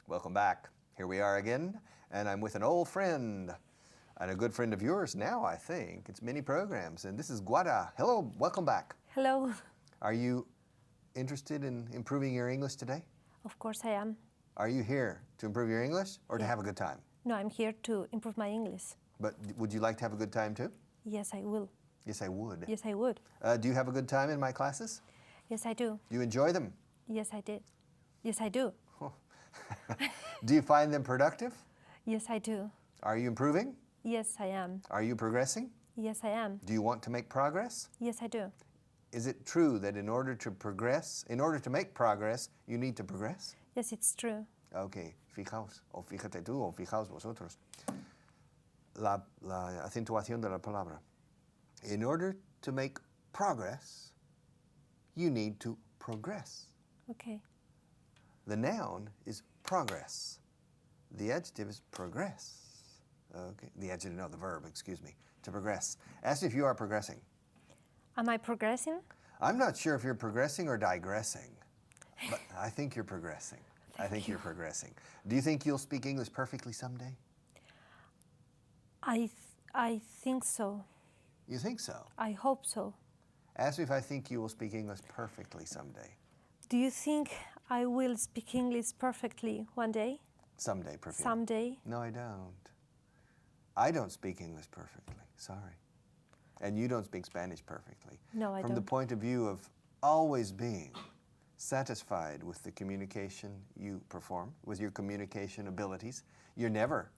Welcome back. Here we are again, and I'm with an old friend and a good friend of yours now, I think. It's many programs, and this is Guada. Hello, welcome back. Hello. Are you interested in improving your English today? Of course I am. Are you here to improve your English or to have a good time? No, I'm here to improve my English. But would you like to have a good time too? Yes, I will. Yes, I would. Yes, I would. Do you have a good time in my classes? Yes, I do. Do you enjoy them? Yes, I did. Yes, I do. Do you find them productive? Yes, I do. Are you improving? Yes, I am. Are you progressing? Yes, I am. Do you want to make progress? Yes, I do. Is it true that in order to make progress, you need to progress? Yes, it's true. Okay, fijaos, o fíjate tú, o fijaos vosotros. La acentuación de la palabra. In order to make progress, you need to progress. Okay. The noun is progress. The adjective is progress. Okay, the adjective, no, the verb, excuse me, to progress. Ask if you are progressing. Am I progressing? I'm not sure if you're progressing or digressing, but I think you're progressing. I think you're progressing. Do you think you'll speak English perfectly someday? I think so. You think so? I hope so. Ask me if I think you will speak English perfectly someday. Do you think I will speak English perfectly one day? Someday, perfectly. Someday? No, I don't. I don't speak English perfectly. Sorry. And you don't speak Spanish perfectly. No, I From the don't. point of view of always being satisfied with the communication you perform, with your communication abilities, you're never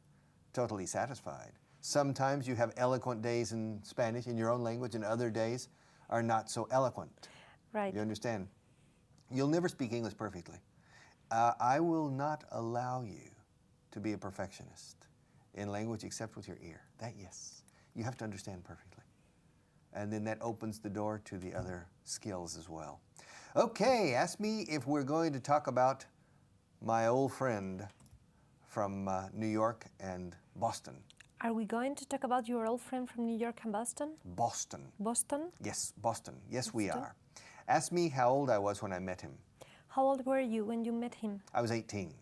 totally satisfied. Sometimes you have eloquent days in Spanish in your own language, and other days are not so eloquent. Right. You understand? You'll never speak English perfectly. I will not allow you to be a perfectionist in language except with your ear. That, yes. You have to understand perfectly. And then that opens the door to the other skills as well. Okay, ask me if we're going to talk about my old friend from New York and Boston. Are we going to talk about your old friend from New York and Boston? Boston. Boston? Yes, Boston. Yes, we Boston. are. Ask me how old I was when I met him. How old were you when you met him? I was 18.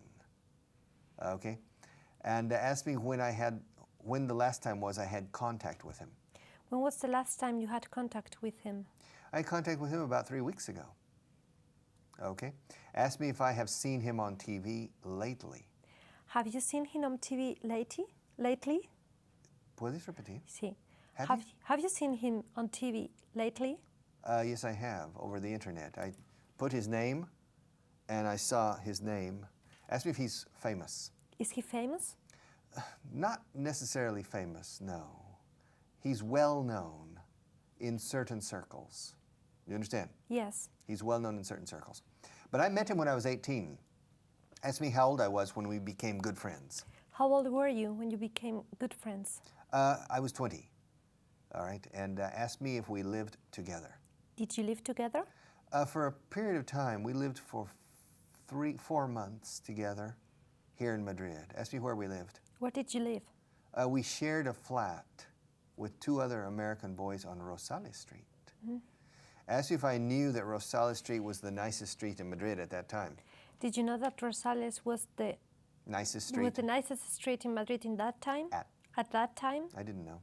Okay? And ask me when the last time was I had contact with him. When was the last time you had contact with him? I had contact with him about 3 weeks ago. Okay? Ask me if I have seen him on TV lately. Have you seen him on TV lately? ¿Puedes repetir? Sí. Have you? Have you seen him on TV lately? Yes, I have, over the internet. I put his name, and I saw his name. Ask me if he's famous. Is he famous? Not necessarily famous, no. He's well known in certain circles. You understand? Yes. He's well known in certain circles. But I met him when I was 18. Ask me how old I was when we became good friends. How old were you when you became good friends? I was 20, all right? And ask me if we lived together. Did you live together? For a period of time, we lived for 4 months together here in Madrid. Ask me where we lived. Where did you live? We shared a flat with 2 other American boys on Rosales Street. Mm-hmm. Ask me if I knew that Rosales Street was the nicest street in Madrid at that time. Did you know that Rosales was the Nicest street? was the nicest street in Madrid in that time? At that time? I didn't know.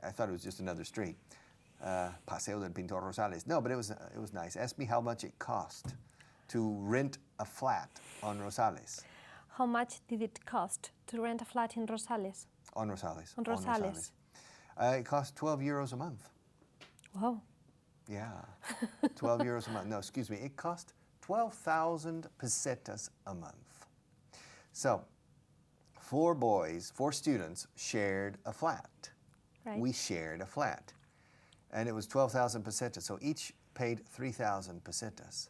I thought it was just another street. Paseo del Pintor Rosales. No, but it was nice. Ask me how much it cost to rent a flat on Rosales. How much did it cost to rent a flat in Rosales? On Rosales. On Rosales. It cost 12 euros a month. Wow. Yeah, 12 euros a month. No, excuse me. It cost 12,000 pesetas a month. So, 4 students shared a flat. Right. We shared a flat. And it was 12,000 pesetas, so each paid 3,000 pesetas.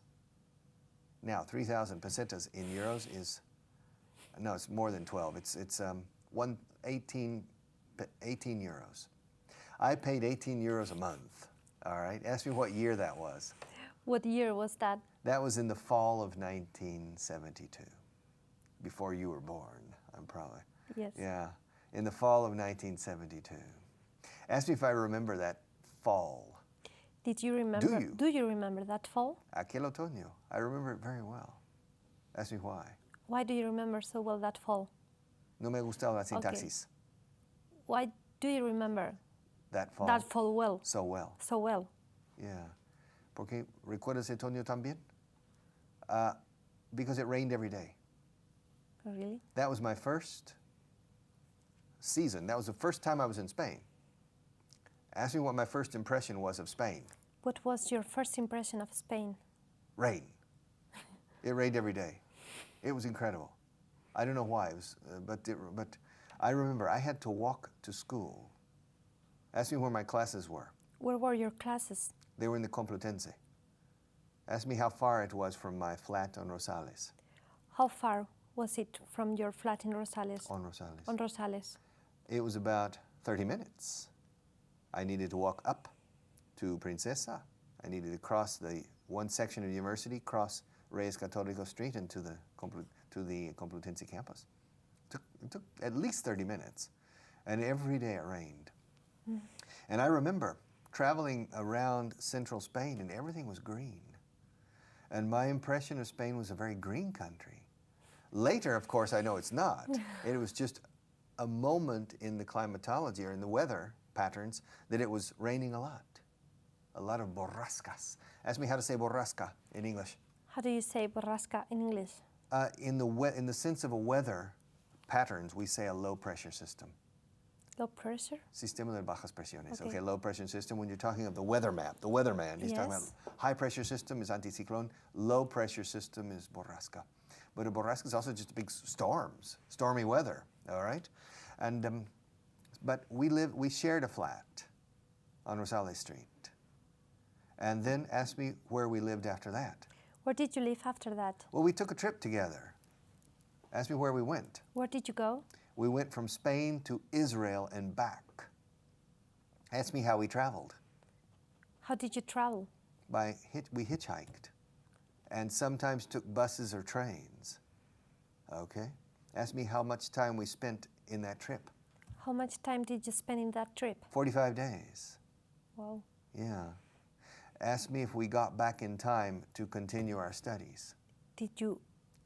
Now, 3,000 pesetas in euros is, no, it's more than 12. It's 18 euros. I paid 18 euros a month, all right? Ask me what year that was. What year was that? That was in the fall of 1972, before you were born, I'm probably. Yes. Yeah, in the fall of 1972. Ask me if I remember that fall. Did you remember? Do you? Do you remember that fall? Aquel otoño. I remember it very well. Ask me why. Why do you remember so well that fall? No me gustaba la sintaxis. Why do you remember That fall. that fall well? So well. So well. Yeah. Porque recuerdas otoño también? Because it rained every day. Oh, really? That was my first season. That was the first time I was in Spain. Ask me what my first impression was of Spain. What was your first impression of Spain? Rain. It rained every day. It was incredible. I don't know why, it was, but I remember I had to walk to school. Ask me where my classes were. Where were your classes? They were in the Complutense. Ask me how far it was from my flat on Rosales. How far was it from your flat in Rosales? On Rosales. On Rosales. It was about 30 minutes. I needed to walk up to Princesa. I needed to cross the one section of the university, cross Reyes Católico Street into the Complutense campus. It took at least 30 minutes. And every day it rained. And I remember traveling around central Spain and everything was green. And my impression of Spain was a very green country. Later, of course, I know it's not. It was just a moment in the climatology or in the weather patterns that it was raining a lot of borrascas. Ask me how to say borrasca in English. How do you say borrasca in English? In the sense of a weather patterns, we say a low pressure system. Low pressure? Sistema de bajas presiones. Okay. Okay, low pressure system. When you're talking of the weather map, the weatherman, he's talking about Yes. high pressure system is anticiclone, low pressure system is borrasca. But a borrasca is also just big storms, stormy weather, all right? And, but we shared a flat on Rosales Street. And then ask me where we lived after that. Where did you live after that? Well, we took a trip together. Ask me where we went. Where did you go? We went from Spain to Israel and back. Ask me how we traveled. How did you travel? We hitchhiked and sometimes took buses or trains. Okay? Ask me how much time we spent in that trip. How much time did you spend in that trip? 45 days. Wow. Yeah. Ask me if we got back in time to continue our studies. Did you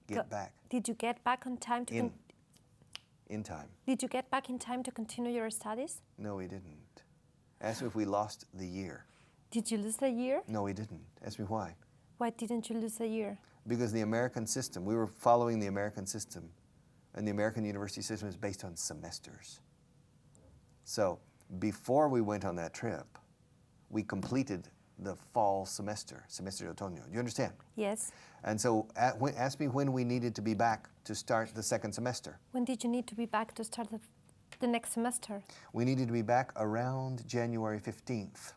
Get back. Did you get back on time to in time. Did you get back in time to continue your studies? No, we didn't. Ask me if we lost the year. Did you lose the year? No, we didn't. Ask me why. Why didn't you lose the year? Because the American system, we were following the American system, and the American university system is based on semesters. So before we went on that trip, we completed the fall semester de otoño. Do you understand? Yes. And so ask me when we needed to be back to start the second semester. When did you need to be back to start the next semester? We needed to be back around January 15th.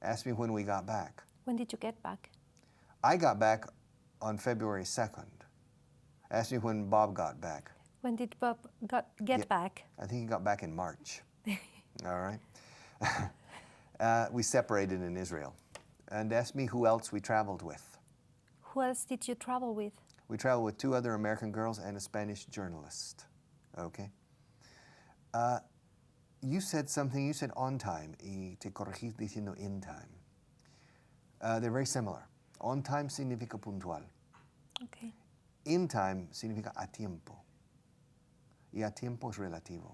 Ask me when we got back. When did you get back? I got back on February 2nd. Ask me when Bob got back. When did Bob get back? I think he got back in March. All right. We separated in Israel. And ask me who else we traveled with. Who else did you travel with? We traveled with 2 other American girls and a Spanish journalist. Okay. You said something, you said on time, y te corregiste diciendo in time. They're very similar. On time significa puntual. Okay. In time significa a tiempo. Y a tiempo es relativo.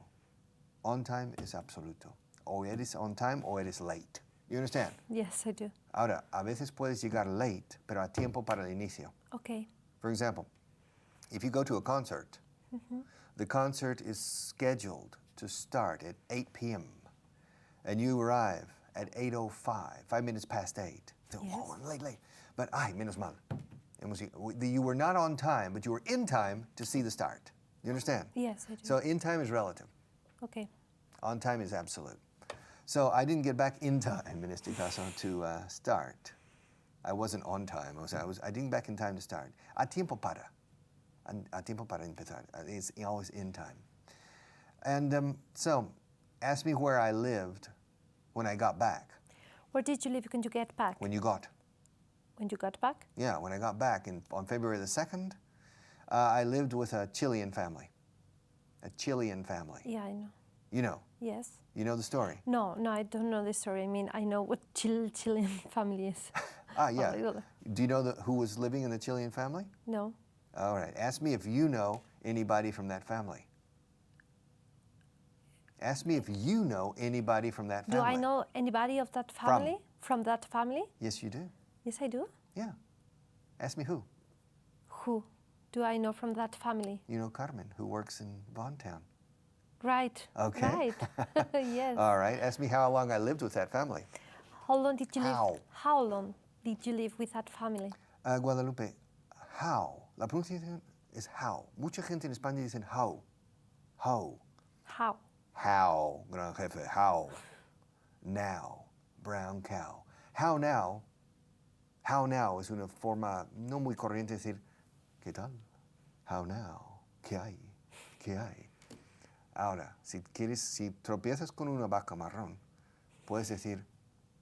On time is absoluto. O eres on time o eres late. You understand? Yes, I do. Ahora, a veces puedes llegar late, pero a tiempo para el inicio. Okay. For example, if you go to a concert, the concert is scheduled to start at 8 p.m. and you arrive at 8:05, 5 minutes past 8. So, Yes. oh, I'm late. But, menos mal. You were not on time, but you were in time to see the start. You understand? Yes, I do. So in time is relative. Okay. On time is absolute. So I didn't get back in time, in este caso, to start. I wasn't on time. I didn't get back in time to start. A tiempo para. A tiempo para empezar. It's always in time. And so, ask me where I lived when I got back. Where did you live when you get back? When you got. When you got back? Yeah, when I got back on February the 2nd, I lived with a Chilean family. A Chilean family. Yeah, I know. You know. Yes. You know the story? No, I don't know the story. I mean, I know what Chilean family is. Yeah. Oh, Do you know who was living in the Chilean family? no. All right. Ask me if you know anybody from that family. Ask me if you know anybody from that family. Do I know anybody of that family? From that family? Yes, you do. Yes, I do. Yeah. Ask me who. Who do I know from that family? You know Carmen, who works in Vaughan town. Right. Okay. Right. Yes. All right. Ask me how long I lived with that family. How long did you How? live? How long did you live with that family? Guadalupe, how? La pronunciación es how. Mucha gente en España dicen how. How. How? How, gran jefe, how. Now, brown cow. How now? How now es una forma no muy corriente de decir, ¿qué tal? How now? ¿Qué hay? ¿Qué hay? Ahora, si tropiezas con una vaca marrón, puedes decir,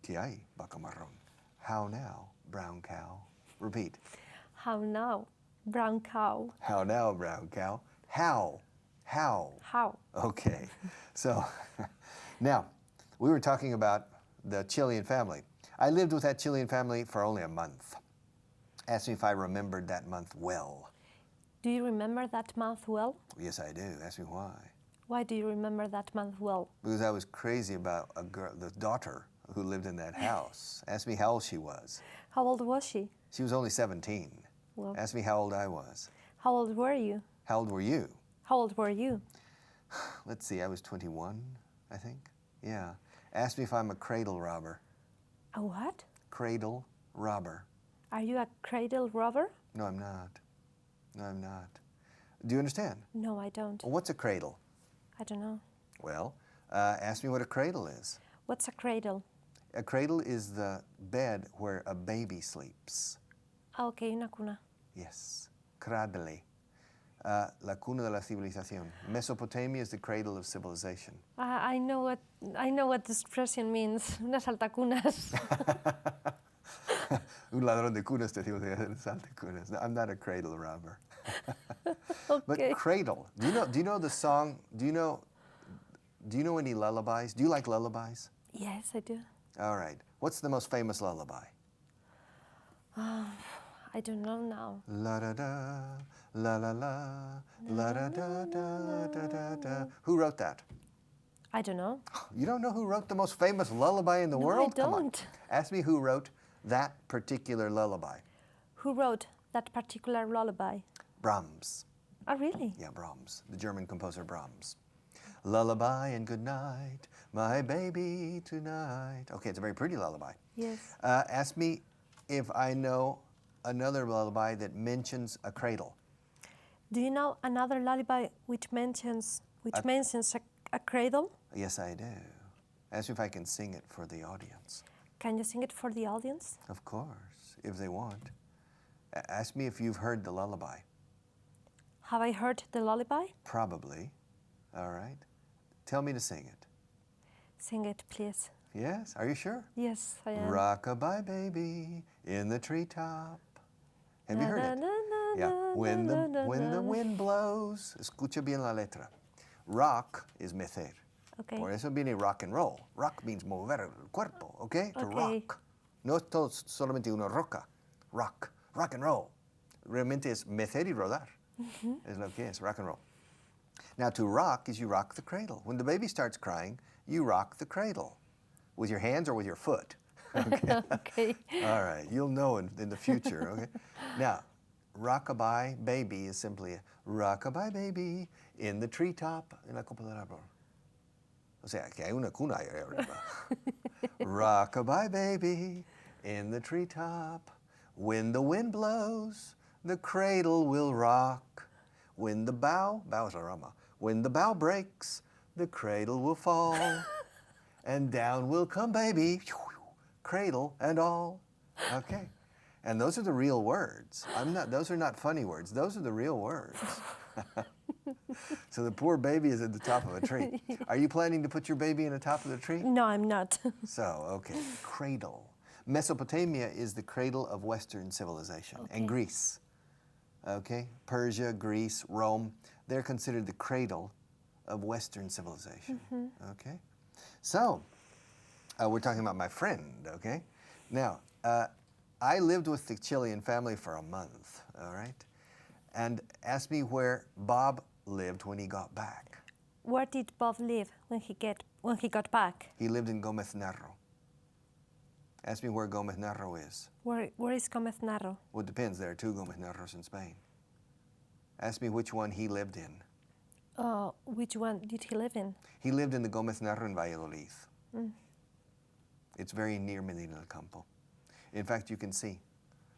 ¿qué hay, vaca marrón? How now, brown cow? Repeat. How now, brown cow? How now, brown cow? How? How? How? Okay. So, now, we were talking about the Chilean family. I lived with that Chilean family for only a month. Ask me if I remembered that month well. Do you remember that month well? Yes, I do. Ask me why. Why do you remember that month well? Because I was crazy about a girl, the daughter who lived in that house. Ask me how old she was. How old was she? She was only 17. Well, Ask me how old I was. how old were you? How old were you? How old were you? Let's see, I was 21, I think. Yeah. Ask me if I'm a cradle robber. A what? Cradle robber. Are you a cradle robber? No, I'm not. No, I'm not. Do you understand? No, I don't. Well, what's a cradle? I don't know. Well, ask me what a cradle is. What's a cradle? A cradle is the bed where a baby sleeps. Ah, okay, una cuna. Yes. Cradle. La cuna de la civilización. Mesopotamia is the cradle of civilization. I know what the expression means. Unas altacunas. Un ladrón de cunas, te digo, de salte cunas. No, I'm not a cradle robber. Okay. But cradle. Do you know the song? Do you know any lullabies? Do you like lullabies? Yes, I do. All right. What's the most famous lullaby? I don't know now. La da da, la la la, la da da da da da da. Who wrote that? I don't know. You don't know who wrote the most famous lullaby in the No, world? I Come on. don't. Ask me who wrote that particular lullaby. Who wrote that particular lullaby? Brahms. Oh, really? Yeah, Brahms, the German composer Brahms. Lullaby and good night, my baby tonight. Okay, it's a very pretty lullaby. Yes. Ask me if I know another lullaby that mentions a cradle. Do you know another lullaby which mentions a cradle? Yes, I do. Ask me if I can sing it for the audience. Can you sing it for the audience? Of course, if they want. Ask me if you've heard the lullaby. Have I heard the lullaby? Probably. All right. Tell me to sing it. Sing it, please. Yes? Are you sure? Yes, I am. Rock-a-bye baby in the treetop. Have you Na, heard na, it? na, na, Yeah. na, When na, na, the na. wind blows. Escucha bien la letra. Rock is mecer. Okay. Por eso viene rock and roll. Rock means mover el cuerpo, okay? To Okay. rock. No es todo solamente una roca. Rock. Rock and roll. Realmente es mecer y rodar. Es lo que es, rock and roll. Now, to rock is you rock the cradle. When the baby starts crying, you rock the cradle. With your hands or with your foot? Okay. Okay. All right, you'll know in the future, okay? Now, rock-a-bye baby is simply a rock-a-bye baby in the treetop, en la copa del árbol. O sea, que hay una cuna ahí arriba. Rock-a-bye baby in the treetop. When the wind blows, the cradle will rock. When the bow es la rama. When the bow breaks, the cradle will fall. And down will come baby, cradle and all. Okay. And those are the real words. Those are not funny words. Those are the real words. So the poor baby is at the top of a tree. Are you planning to put your baby in the top of the tree? No, I'm not. So, okay, cradle. Mesopotamia is the cradle of Western civilization, and Okay. Greece. Okay, Persia, Greece, Rome, they're considered the cradle of Western civilization. Okay, so we're talking about my friend. Okay, now I lived with the Chilean family for a month. All right, And ask me where Bob lived when he got back. Where did Bob live when he got back? He lived in Gomez Narro. Ask me where Gomez Narro is. Where is Gomez Narro? Well, it depends. There are two Gomez Narros in Spain. Ask me which one he lived in. Which one did he live in? He lived in the Gomez Narro in Valladolid. It's very near Medina del Campo. In fact, you can see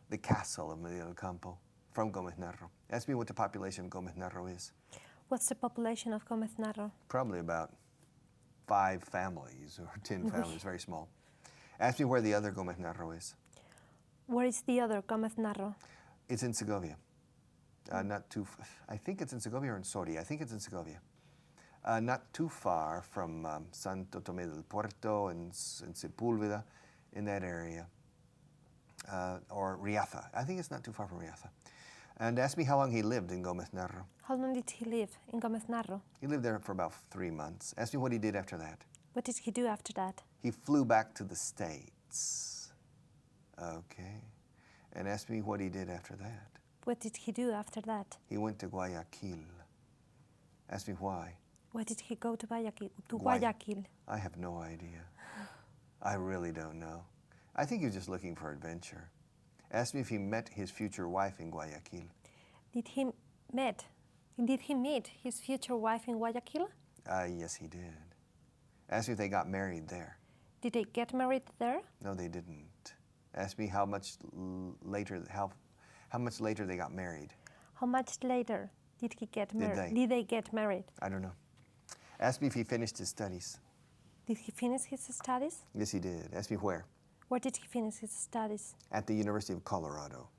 the castle of Medina del Campo from Gomez Narro. Ask me what the population of Gomez Narro is. What's the population of Gomez Narro? Probably about 5 families or 10 families, very small. Ask me where the other Gomez Narro is. Where is the other Gomez Narro? It's in Segovia. I think it's in Segovia or in Soria. I think it's in Segovia. Not too far from Santo Tomé del Puerto and Sepúlveda, in that area. Or Riaza. I think it's not too far from Riaza. And ask me how long he lived in Gomez Narro. How long did he live in Gomez Narro? He lived there for about 3 months. Ask me what he did after that. What did he do after that? He flew back to the States. Okay. And ask me what he did after that. What did he do after that? He went to Guayaquil. Ask me why. Why did he go to Guayaquil? I have no idea. I really don't know. I think he was just looking for adventure. Ask me if he met his future wife in Guayaquil. Did he meet his future wife in Guayaquil? Yes, he did. Ask me if they got married there. Did they get married there? No, they didn't. Ask me how much later they got married. How much later did he get married? Did they get married? I don't know. Ask me if he finished his studies. Did he finish his studies? Yes, he did. Ask me where. Where did he finish his studies? At the University of Colorado.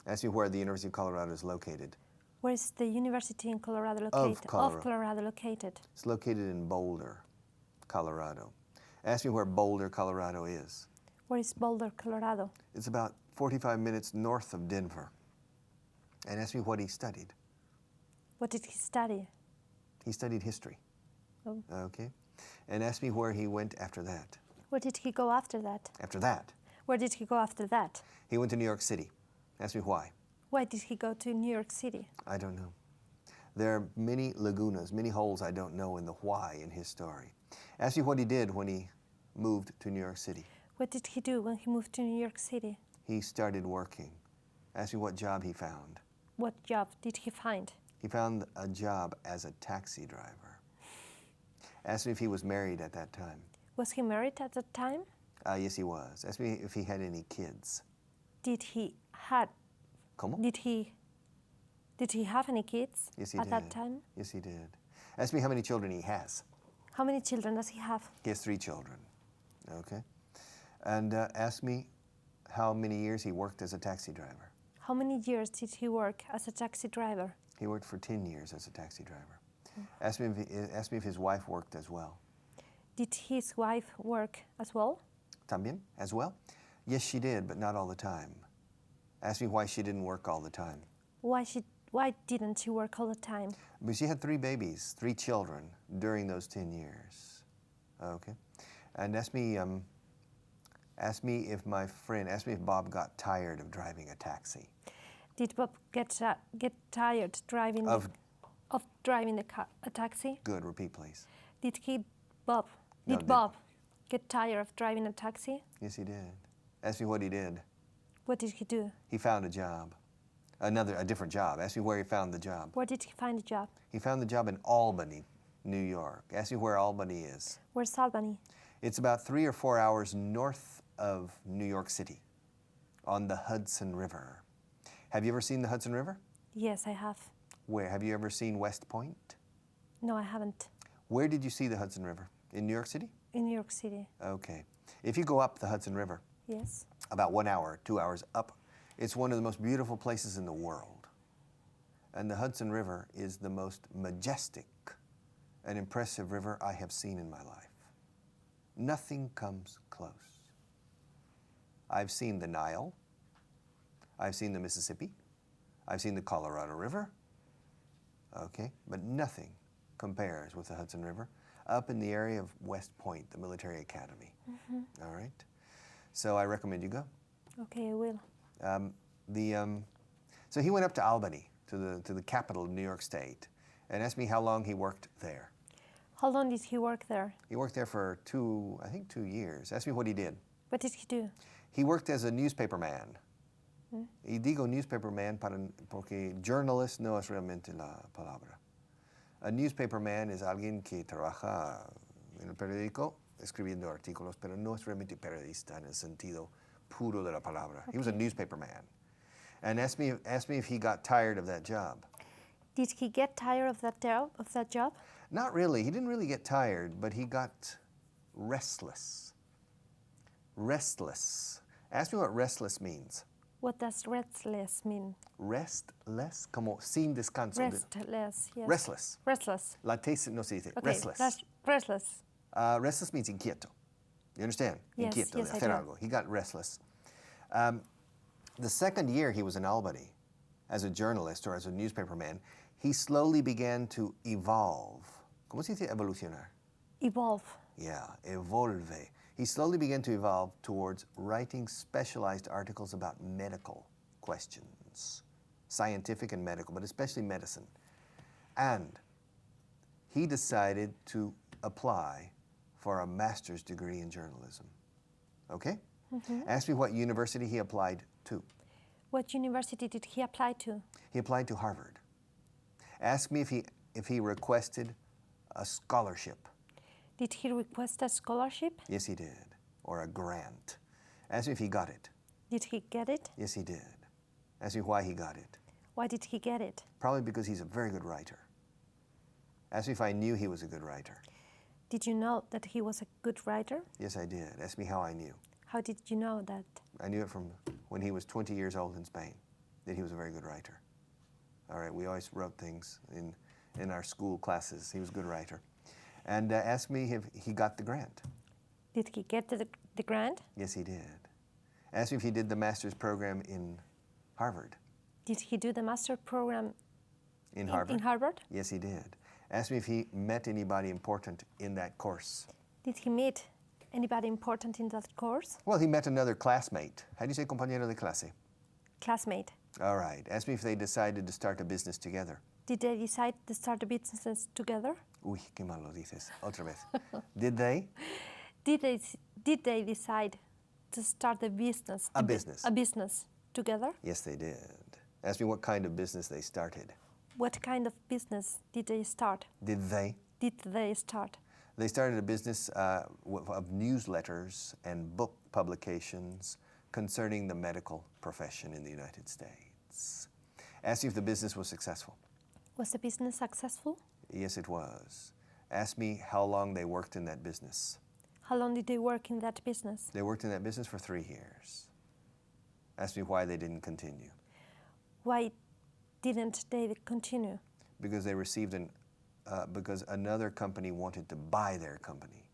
Ask me where the University of Colorado is located. Where is the university in Colorado located? Of Colorado located. It's located in Boulder, Colorado. Ask me where Boulder, Colorado is. Where is Boulder, Colorado? It's about 45 minutes north of Denver. And ask me what he studied. What did he study? He studied history. Oh. Okay. And ask me where he went after that. Where did he go after that? After that? Where did he go after that? He went to New York City. Ask me why. Why did he go to New York City? I don't know. There are many lagunas, many holes I don't know in the why in his story. Ask me what he did when he moved to New York City. What did he do when he moved to New York City? He started working. Ask me what job he found. What job did he find? He found a job as a taxi driver. Ask me if he was married at that time. Was he married at that time? Yes, he was. Ask me if he had any kids. Did he have any kids Yes, he at did. that time? Yes, he did. Ask me how many children he has. How many children does he have? He has 3 children. Okay. And ask me how many years he worked as a taxi driver. How many years did he work as a taxi driver? He worked for 10 years as a taxi driver. Ask me if his wife worked as well. Did his wife work as well? También, as well? Yes, she did, but not all the time. Ask me why she didn't work all the time. Why didn't she work all the time? But she had 3 babies, 3 children during those 10 years. Okay. And ask me if Bob got tired of driving a taxi. Did Bob get tired driving a taxi? Good, repeat please. Did Bob get tired of driving a taxi? Yes, he did. Ask me what he did. What did he do? He found a job. A different job. Ask me where he found the job. Where did he find a job? He found the job in Albany, New York. Ask me where Albany is. Where's Albany? It's about 3 or 4 hours north of New York City on the Hudson River. Have you ever seen the Hudson River? Yes, I have. Where? Have you ever seen West Point? No, I haven't. Where did you see the Hudson River? In New York City? In New York City. Okay. If you go up the Hudson River, Yes. about 1 hour, 2 hours up, it's one of the most beautiful places in the world. And the Hudson River is the most majestic and impressive river I have seen in my life. Nothing comes close. I've seen the Nile. I've seen the Mississippi. I've seen the Colorado River. Okay, but nothing compares with the Hudson River up in the area of West Point, the military academy. Mm-hmm. All right. So I recommend you go. Okay, I will. So he went up to Albany to the capital of New York State and asked me how long he worked there. How long did he work there? He worked there for 2 years. Asked me what he did. What did he do? He worked as a newspaper man. Y digo newspaper man porque journalist no es realmente la palabra. A newspaper man es alguien que trabaja en el periódico escribiendo artículos, pero no es realmente periodista en el sentido puro de la palabra. He was a newspaper man. And asked me if he got tired of that job. Did he get tired of that job? Not really. He didn't really get tired, but he got restless. Restless. Ask me what restless means. What does restless mean? Restless, como sin descanso. Restless, yes. Restless. Restless. La T no se dice. Okay, Restless. Restless. Restless means inquieto. You understand? Yes, Inquieto, yes, de I hacer do. algo. He got restless. The second year he was in Albany as a journalist or as a newspaper man, he slowly began to evolve. ¿Cómo se dice evolucionar? Evolve. Yeah, evolve. He slowly began to evolve towards writing specialized articles about medical questions, scientific and medical, but especially medicine. And he decided to apply for a master's degree in journalism. Okay? Ask me what university he applied to. What university did he apply to? He applied to Harvard. Ask me if he requested a scholarship. Did he request a scholarship? Yes, he did. Or a grant. Ask me if he got it. Did he get it? Yes, he did. Ask me why he got it. Why did he get it? Probably because he's a very good writer. Ask me if I knew he was a good writer. Did you know that he was a good writer? Yes, I did. Ask me how I knew. How did you know that? I knew it from when he was 20 years old in Spain, that he was a very good writer. All right, we always wrote things in our school classes. He was a good writer. And ask me if he got the grant. Did he get the grant? Yes, he did. Ask me if he did the master's program in Harvard. Did he do the master program In Harvard? in Harvard? Yes, he did. Ask me if he met anybody important in that course. Did he meet anybody important in that course? Well, he met another classmate. How do you say compañero de clase? Classmate. All right. Ask me if they decided to start a business together. Did they decide to start a business together? Uy, qué mal lo dices. Otra vez. Did they? Did they decide to start a business? A business. A business together? Yes, they did. Ask me what kind of business they started. What kind of business did they start? Did they? Did they start? They started a business of newsletters and book publications concerning the medical profession in the United States. Ask me if the business was successful. Was the business successful? Yes, it was. Ask me how long they worked in that business. How long did they work in that business? They worked in that business for 3 years. Ask me why they didn't continue. Why didn't they continue? Because they received because another company wanted to buy their company.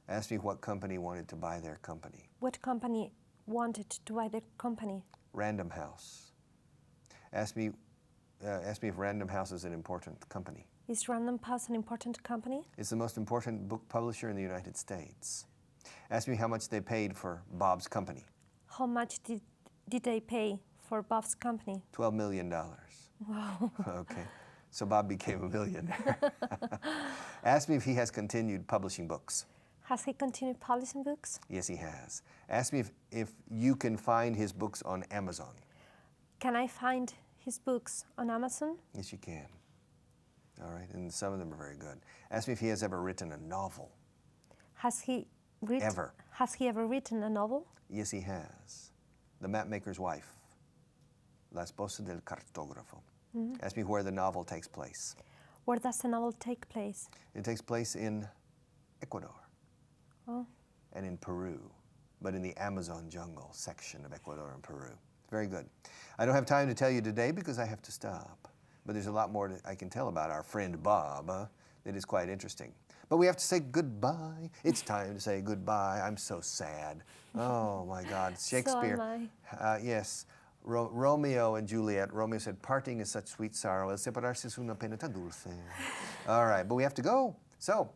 Ask me what company wanted to buy their company. What company wanted to buy their company? Random House. Ask me if Random House is an important company. Is Random House an important company? It's the most important book publisher in the United States. Ask me how much they paid for Bob's company. How much did they pay for Bob's company? $12 million. Wow. Okay. So Bob became a millionaire. Ask me if he has continued publishing books. Has he continued publishing books? Yes, he has. Ask me if you can find his books on Amazon. Can I find his books on Amazon? Yes, you can. All right, and some of them are very good. Ask me if he has ever written a novel. Has he ever written a novel? Yes, he has. The Mapmaker's Wife. La esposa del cartógrafo. Ask me where the novel takes place. Where does the novel take place? It takes place in Ecuador. Oh. And in Peru, but in the Amazon jungle section of Ecuador and Peru. Very good. I don't have time to tell you today because I have to stop. But there's a lot more I can tell about our friend Bob that is quite interesting. But we have to say goodbye. It's time to say goodbye. I'm so sad. Oh my God, Shakespeare. So am I. Yes, Romeo and Juliet. Romeo said, "Parting is such sweet sorrow, el separarse es una pena tan dulce." All right, but we have to go. So,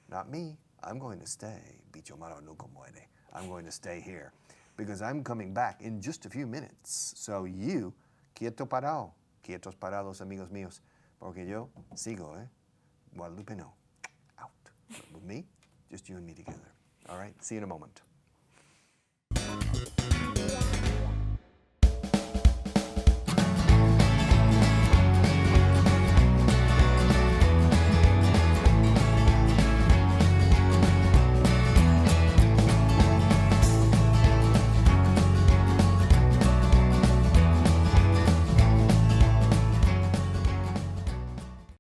not me. I'm going to stay. Bicho malo nunca muere. I'm going to stay here because I'm coming back in just a few minutes. So you, quieto parado. quietos parados, amigos míos, porque yo sigo, ¿eh? Guadalupe no. Out. But with me, just you and me together. All right? See you in a moment.